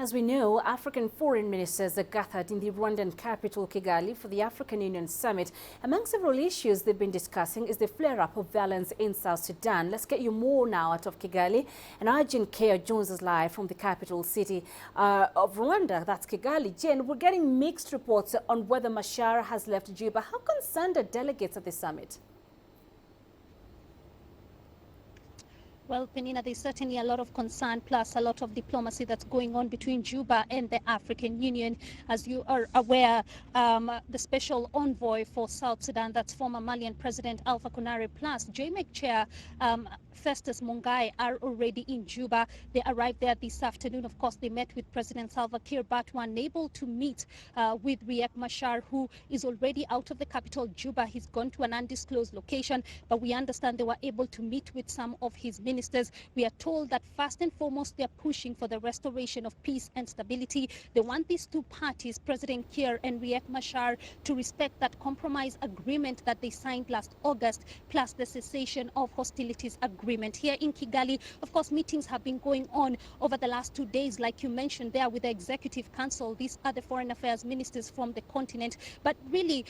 As we know, African foreign ministers are gathered in the Rwandan capital, Kigali, for the African Union Summit. Among several issues they've been discussing is the flare-up of violence in South Sudan. Let's get you more now out of Kigali. And our Jen Kea joins us live from the capital city of Rwanda, that's Kigali. Jen, we're getting mixed reports on whether Machar has left Juba. How concerned are delegates at the summit? Well, Penina, there's certainly a lot of concern, plus a lot of diplomacy that's going on between Juba and the African Union. As you are aware, the special envoy for South Sudan, that's former Malian President Alpha Conare, plus JMEC Chair Festus Mungai are already in Juba. They arrived there this afternoon. Of course, they met with President Salva Kiir, but were unable to meet with Riek Machar, who is already out of the capital, Juba. He's gone to an undisclosed location, but we understand they were able to meet with some of his ministers. We are told that first and foremost, they're pushing for the restoration of peace and stability. They want these two parties, President Kiir and Riek Machar, to respect that compromise agreement that they signed last August, plus the cessation of hostilities agreement. Here in Kigali, of course, meetings have been going on over the last 2 days, like you mentioned there, with the Executive Council. These are the foreign affairs ministers from the continent. But really,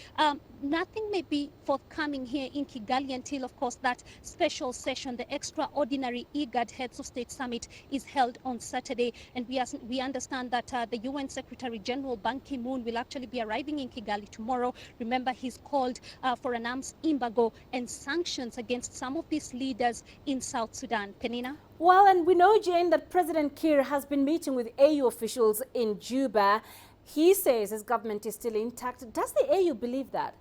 nothing may be forthcoming here in Kigali until, of course, that special session, the extraordinary IGAD Heads of State Summit, is held on Saturday. And we understand that the UN Secretary General Ban Ki-moon will actually be arriving in Kigali tomorrow. Remember, he's called for an arms embargo and sanctions against some of these leaders in South Sudan. Penina? Well, and we know, Jane, that President Kiir has been meeting with AU officials in Juba. He says his government is still intact. Does the AU believe that?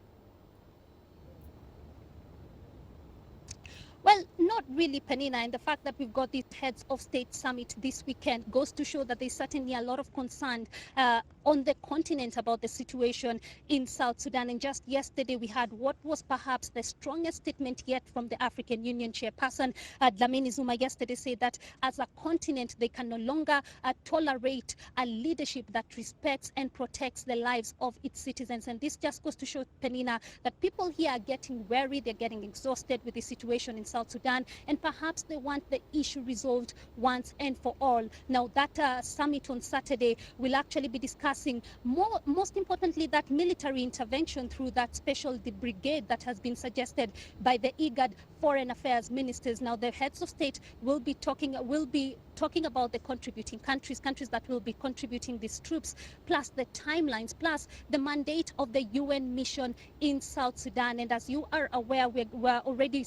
Well, not really, Penina, and the fact that we've got this Heads of State Summit this weekend goes to show that there's certainly a lot of concern on the continent about the situation in South Sudan. And just yesterday, we had what was perhaps the strongest statement yet from the African Union chairperson, Dlamini Zuma, yesterday said that as a continent, they can no longer tolerate a leadership that respects and protects the lives of its citizens. And this just goes to show, Penina, that people here are getting weary, they're getting exhausted with the situation in South Sudan, and perhaps they want the issue resolved once and for all. Now, that summit on Saturday will actually be discussing most importantly, that military intervention through that special brigade that has been suggested by the IGAD foreign affairs ministers. Now, the heads of state will be talking about the contributing countries that will be contributing these troops, plus the timelines, plus the mandate of the UN mission in South Sudan. And as you are aware, we're already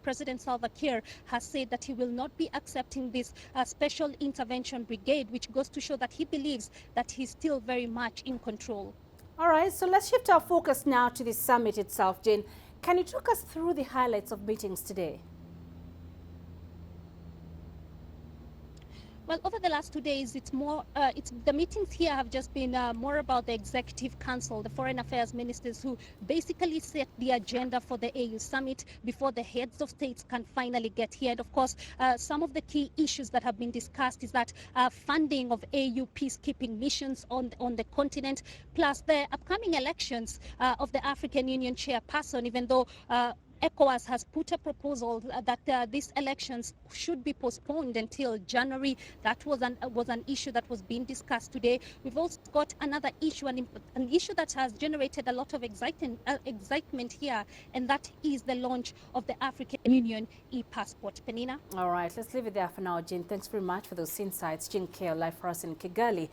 President Salva Kiir has said that he will not be accepting this special intervention brigade, which goes to show that he believes that he's still very much in control. All right, so let's shift our focus now to the summit itself. Jane, can you talk us through the highlights of meetings today? Well, over the last 2 days, the meetings here have just been more about the Executive Council, the foreign affairs ministers who basically set the agenda for the AU summit before the heads of states can finally get here. And of course, some of the key issues that have been discussed is that funding of AU peacekeeping missions on the continent, plus the upcoming elections of the African Union chairperson, even though ECOWAS has put a proposal that these elections should be postponed until January. That was an issue that was being discussed today. We've also got another issue, an issue that has generated a lot of excitement here, and that is the launch of the African Union e-passport. Penina? All right, let's leave it there for now, Jane. Thanks very much for those insights. Jane Kea, live for us in Kigali.